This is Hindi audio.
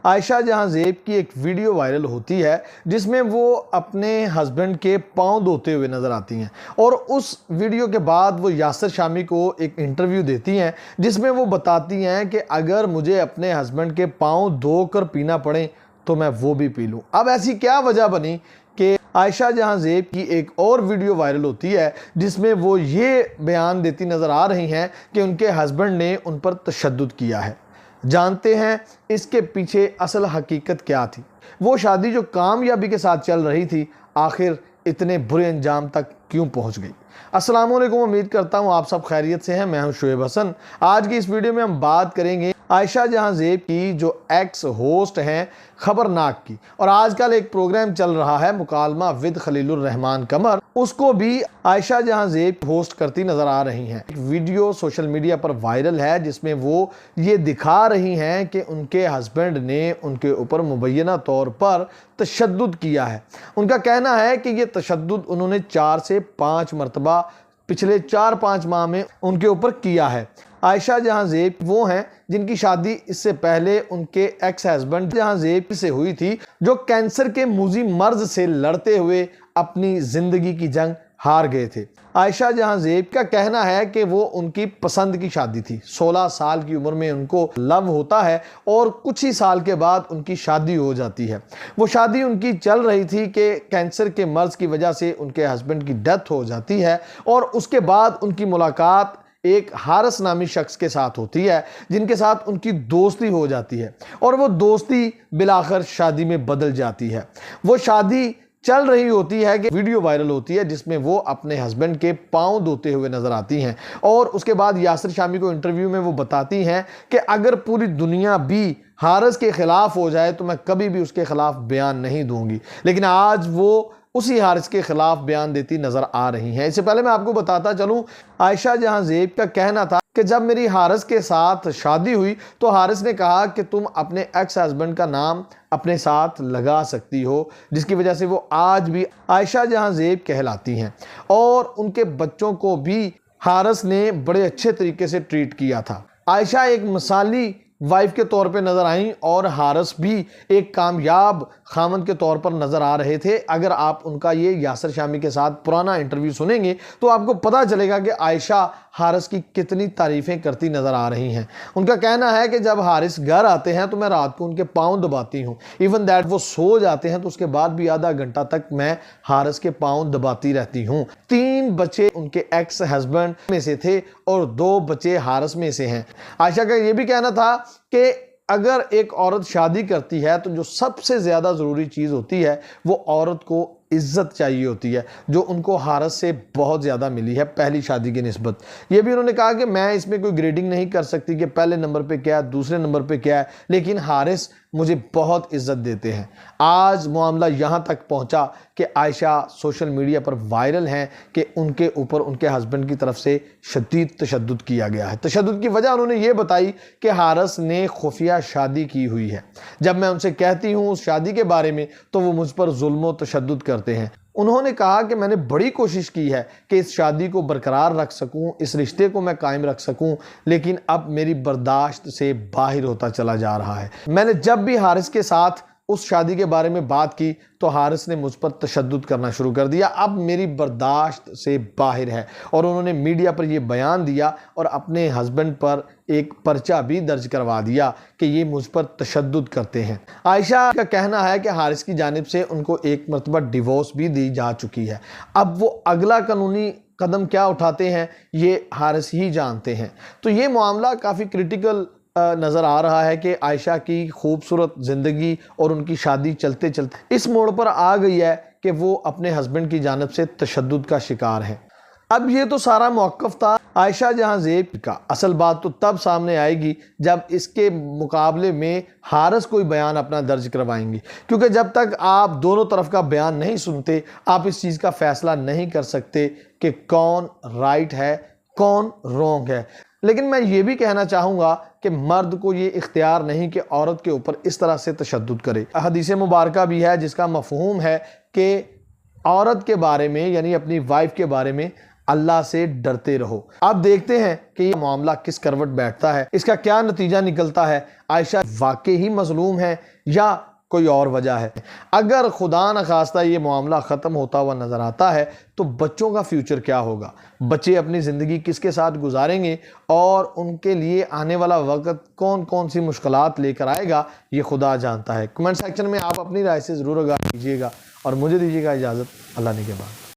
आयशा जहां ज़ेब की एक वीडियो वायरल होती है जिसमें वो अपने हस्बैंड के पाँव धोते हुए नज़र आती हैं और उस वीडियो के बाद वो यासिर शामी को एक इंटरव्यू देती हैं जिसमें वो बताती हैं कि अगर मुझे अपने हस्बैंड के पाँव धोकर पीना पड़े तो मैं वो भी पी लूँ। अब ऐसी क्या वजह बनी कि आयशा जहां ज़ेब की एक और वीडियो वायरल होती है जिसमें वो ये बयान देती नज़र आ रही हैं कि उनके हस्बैंड ने उन पर तशद्दुद किया है। जानते हैं इसके पीछे असल हकीकत क्या थी। वो शादी जो कामयाबी के साथ चल रही थी आखिर इतने बुरे अंजाम तक क्यों पहुंच गई। अस्सलाम वालेकुम, उम्मीद करता हूं आप सब खैरियत से हैं। मैं हूं शुएब हसन। आज की इस वीडियो में हम बात करेंगे आयशा जहां ज़ेब की जो एक्स होस्ट हैं खबरनाक की। और आजकल एक प्रोग्राम चल रहा है मुकालमा विद खलीलुर रहमान कमर, उसको भी आयशा जहां ज़ेब होस्ट करती नजर आ रही हैं। एक वीडियो सोशल मीडिया पर वायरल है जिसमें वो ये दिखा रही हैं कि उनके हस्बैंड ने उनके ऊपर मुबैना तौर पर तशद्दुद किया है। उनका कहना है कि ये तशद्दुद उन्होंने 4 से 5 मरतबा पिछले 4-5 माह में उनके ऊपर किया है। आयशा जहां ज़ेब वो हैं जिनकी शादी इससे पहले उनके एक्स हस्बैंड जहां ज़ेब से हुई थी, जो कैंसर के मूजी मर्ज से लड़ते हुए अपनी ज़िंदगी की जंग हार गए थे। आयशा जहां ज़ेब का कहना है कि वो उनकी पसंद की शादी थी। 16 साल की उम्र में उनको लव होता है और कुछ ही साल के बाद उनकी शादी हो जाती है। वो शादी उनकी चल रही थी कि कैंसर के मर्ज की वजह से उनके हस्बैंड की डेथ हो जाती है और उसके बाद उनकी मुलाकात एक हारिस नामी शख्स के साथ होती है जिनके साथ उनकी दोस्ती हो जाती है और वो दोस्ती बिलाखिर शादी में बदल जाती है। वो शादी चल रही होती है कि वीडियो वायरल होती है जिसमें वो अपने हस्बैंड के पाँव धोते हुए नजर आती हैं और उसके बाद यासिर शामी को इंटरव्यू में वो बताती हैं कि अगर पूरी दुनिया भी हारिस के खिलाफ हो जाए तो मैं कभी भी उसके खिलाफ बयान नहीं दूंगी। लेकिन आज वो उसी हारिस के खिलाफ बयान देती नजर आ रही हैं। इससे पहले मैं आपको बताता चलूं, आयशा जहां ज़ेब का कहना था कि जब मेरी हारिस के साथ शादी हुई तो हारिस ने कहा कि तुम अपने एक्स हस्बैंड का नाम अपने साथ लगा सकती हो, जिसकी वजह से वो आज भी आयशा जहां ज़ेब कहलाती हैं और उनके बच्चों को भी हारिस ने बड़े अच्छे तरीके से ट्रीट किया था। आयशा एक मिसाली वाइफ के तौर पे नज़र आई और हारिस भी एक कामयाब खामन के तौर पर नज़र आ रहे थे। अगर आप उनका ये यासिर शामी के साथ पुराना इंटरव्यू सुनेंगे तो आपको पता चलेगा कि आयशा हारिस की कितनी तारीफ़ें करती नज़र आ रही हैं। उनका कहना है कि जब हारिस घर आते हैं तो मैं रात को उनके पाँव दबाती हूँ। इवन दैट वो सो जाते हैं तो उसके बाद भी आधा घंटा तक मैं हारिस के पाँव दबाती रहती हूँ। 3 बच्चे उनके एक्स हस्बैंड में से थे और 2 बच्चे हारिस में से हैं। आयशा का ये भी कहना था कि अगर एक औरत शादी करती है तो जो सबसे ज़्यादा ज़रूरी चीज़ होती है वो औरत को इज्जत चाहिए होती है, जो उनको हारिस से बहुत ज़्यादा मिली है पहली शादी की निस्बत। ये भी उन्होंने कहा कि मैं इसमें कोई ग्रेडिंग नहीं कर सकती कि पहले नंबर पे क्या है, दूसरे नंबर पे क्या है, लेकिन हारिस मुझे बहुत इज्जत देते हैं। आज मामला यहाँ तक पहुँचा कि आयशा सोशल मीडिया पर वायरल हैं कि उनके ऊपर उनके हस्बैंड की तरफ से शदीद तशद्दुद किया गया है। तशद्दुद की वजह उन्होंने ये बताई कि हारिस ने खुफिया शादी की हुई है। जब मैं उनसे कहती हूँ उस शादी के बारे में तो वो मुझ पर जुल्म व तशद्दुद करते हैं। उन्होंने कहा कि मैंने बड़ी कोशिश की है कि इस शादी को बरकरार रख सकूं, इस रिश्ते को मैं कायम रख सकूं, लेकिन अब मेरी बर्दाश्त से बाहर होता चला जा रहा है। मैंने जब भी हारिस के साथ उस शादी के बारे में बात की तो हारिस ने मुझ पर तशद्दुद करना शुरू कर दिया। अब मेरी बर्दाश्त से बाहर है। और उन्होंने मीडिया पर यह बयान दिया और अपने हस्बैंड पर एक पर्चा भी दर्ज करवा दिया कि ये मुझ पर तशद्दुद करते हैं। आयशा का कहना है कि हारिस की जानिब से उनको 1 मरतबा डिवोर्स भी दी जा चुकी है। अब वो अगला कानूनी कदम क्या उठाते हैं ये हारिस ही जानते हैं। तो ये मामला काफ़ी क्रिटिकल नज़र आ रहा है कि आयशा की खूबसूरत ज़िंदगी और उनकी शादी चलते चलते इस मोड़ पर आ गई है कि वो अपने हस्बैंड की जानिब से तशद्दुद का शिकार है। अब ये तो सारा मौक़िफ़ था आयशा जहां ज़ेब का। असल बात तो तब सामने आएगी जब इसके मुकाबले में हारिस कोई बयान अपना दर्ज करवाएंगी, क्योंकि जब तक आप दोनों तरफ का बयान नहीं सुनते आप इस चीज़ का फ़ैसला नहीं कर सकते कि कौन राइट है कौन रॉन्ग है। लेकिन मैं ये भी कहना चाहूँगा कि मर्द को ये इख्तियार नहीं कि औरत के ऊपर इस तरह से तशद्दुद करे। हदीस मुबारका भी है जिसका मफ़हूम है कि औरत के बारे में यानी अपनी वाइफ के बारे में अल्लाह से डरते रहो। अब देखते हैं कि ये मामला किस करवट बैठता है, इसका क्या नतीजा निकलता है। आयशा वाकई ही मजलूम है या कोई और वजह है। अगर खुदा न खास्ता ये मामला ख़त्म होता हुआ नज़र आता है तो बच्चों का फ्यूचर क्या होगा, बच्चे अपनी ज़िंदगी किसके साथ गुजारेंगे और उनके लिए आने वाला वक्त कौन कौन सी मुश्किलात लेकर आएगा, ये खुदा जानता है। कमेंट सेक्शन में आप अपनी राय से ज़रूर आगाह कीजिएगा और मुझे दीजिएगा इजाज़त। अल्लाह ने के बाद।